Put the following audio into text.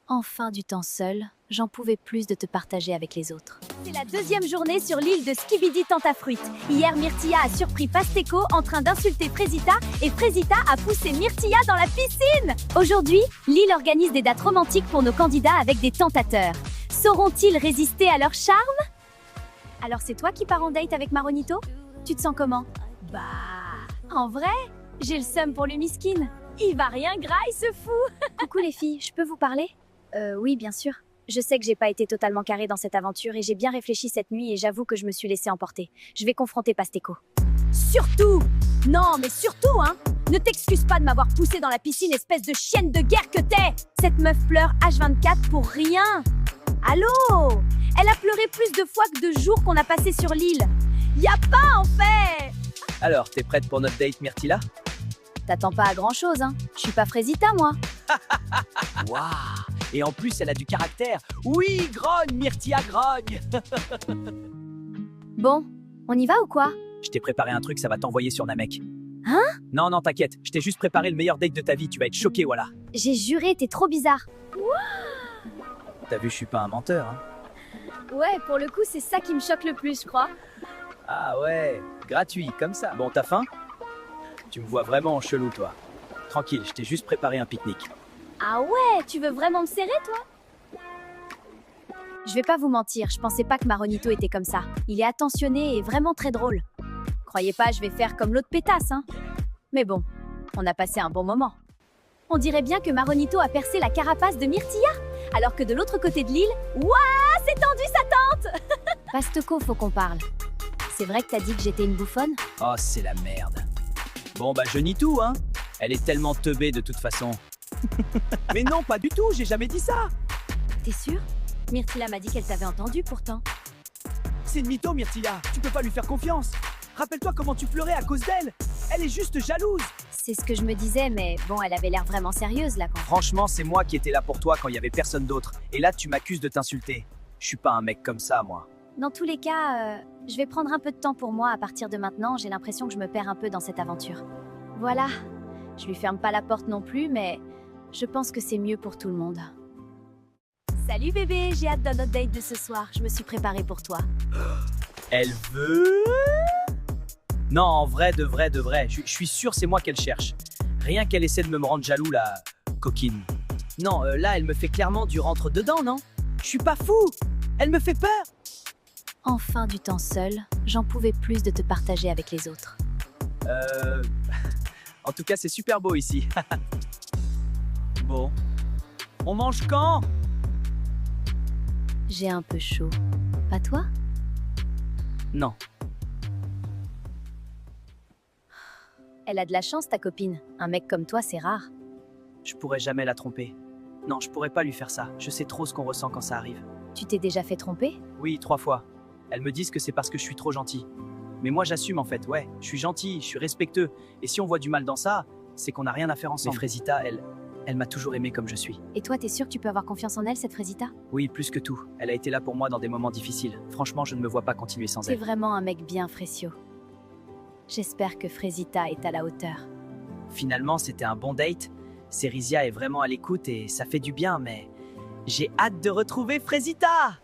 Enfin du temps seul, j'en pouvais plus de te partager avec les autres. C'est la deuxième journée sur l'île de Skibidi Tentafruit. Hier, Myrtilla a surpris Pasteko en train d'insulter Frezita et Frezita a poussé Myrtilla dans la piscine. Aujourd'hui, l'île organise des dates romantiques pour nos candidats avec des tentateurs. Sauront-ils résister à leur charme? Alors c'est toi qui pars en date avec Maronito? Tu te sens comment? Bah, en vrai, j'ai le seum pour le miskin. Il va rien gras, il se fout. Coucou les filles, je peux vous parler? Oui, bien sûr. Je sais que j'ai pas été totalement carrée dans cette aventure et j'ai bien réfléchi cette nuit et j'avoue que je me suis laissée emporter. Je vais confronter Pasteko. Surtout! Non, mais surtout, hein! Ne t'excuse pas de m'avoir poussée dans la piscine, espèce de chienne de guerre que t'es! Cette meuf pleure H24 pour rien! Allô? Elle a pleuré plus de fois que de jours qu'on a passé sur l'île. Y a pas, en fait! Alors, t'es prête pour notre date, Myrtilla? T'attends pas à grand-chose, hein? Je suis pas Frezita, moi. Waouh! Et en plus, elle a du caractère. Oui, grogne, Myrtilla, grogne! Bon, on y va ou quoi? Je t'ai préparé un truc, ça va t'envoyer sur Namek. Hein? Non, non, t'inquiète. Je t'ai juste préparé le meilleur date de ta vie. Tu vas être choqué, voilà. J'ai juré, t'es trop bizarre. T'as vu, je suis pas un menteur, hein? Ouais, pour le coup, c'est ça qui me choque le plus, je crois. Ah ouais, gratuit, comme ça. Bon, t'as faim? Tu me vois vraiment en chelou, toi. Tranquille, je t'ai juste préparé un pique-nique. Ah ouais, tu veux vraiment me serrer, toi? Je vais pas vous mentir, je pensais pas que Maronito était comme ça. Il est attentionné et vraiment très drôle. Croyez pas, je vais faire comme l'autre pétasse, hein. Mais bon, on a passé un bon moment. On dirait bien que Maronito a percé la carapace de Myrtilla, alors que de l'autre côté de l'île, ouah, c'est tendu sa tente. Pasteko, faut qu'on parle. C'est vrai que t'as dit que j'étais une bouffonne? Oh, c'est la merde. Bon, bah, je nie tout, hein. Elle est tellement teubée de toute façon. Mais non, pas du tout, j'ai jamais dit ça. T'es sûr? Myrtilla m'a dit qu'elle t'avait entendu pourtant. C'est une mytho, Myrtilla. Tu peux pas lui faire confiance. Rappelle-toi comment tu pleurais à cause d'elle. Elle est juste jalouse. C'est ce que je me disais, mais bon, elle avait l'air vraiment sérieuse là quand. Franchement, c'est moi qui étais là pour toi quand il y avait personne d'autre. Et là, tu m'accuses de t'insulter. Je suis pas un mec comme ça, moi. Dans tous les cas, je vais prendre un peu de temps pour moi à partir de maintenant. J'ai l'impression que je me perds un peu dans cette aventure. Voilà. Je lui ferme pas la porte non plus, mais je pense que c'est mieux pour tout le monde. Salut bébé, j'ai hâte de notre date de ce soir. Je me suis préparée pour toi. Elle veut... Non, en vrai, de vrai, de vrai. Je suis sûr c'est moi qu'elle cherche. Rien qu'elle essaie de me rendre jaloux, la coquine. Non, là, elle me fait clairement du rentre-dedans, non? Je suis pas fou. Elle me fait peur. Enfin du temps seul, j'en pouvais plus de te partager avec les autres. En tout cas, c'est super beau ici. Bon. On mange quand? J'ai un peu chaud. Pas toi? Non. Elle a de la chance, ta copine. Un mec comme toi, c'est rare. Je pourrais jamais la tromper. Non, je pourrais pas lui faire ça. Je sais trop ce qu'on ressent quand ça arrive. Tu t'es déjà fait tromper? Oui, 3 fois. Elles me disent que c'est parce que je suis trop gentil. Mais moi, j'assume en fait. Ouais, je suis gentil, je suis respectueux. Et si on voit du mal dans ça, c'est qu'on n'a rien à faire ensemble. Mais Frezita, elle m'a toujours aimé comme je suis. Et toi, t'es sûr que tu peux avoir confiance en elle, cette Frezita? Oui, plus que tout. Elle a été là pour moi dans des moments difficiles. Franchement, je ne me vois pas continuer sans T'es elle. vraiment un mec bien, Frécio. J'espère que Frezita est à la hauteur. Finalement, c'était un bon date. Cerizia est vraiment à l'écoute et ça fait du bien, mais j'ai hâte de retrouver Frezita!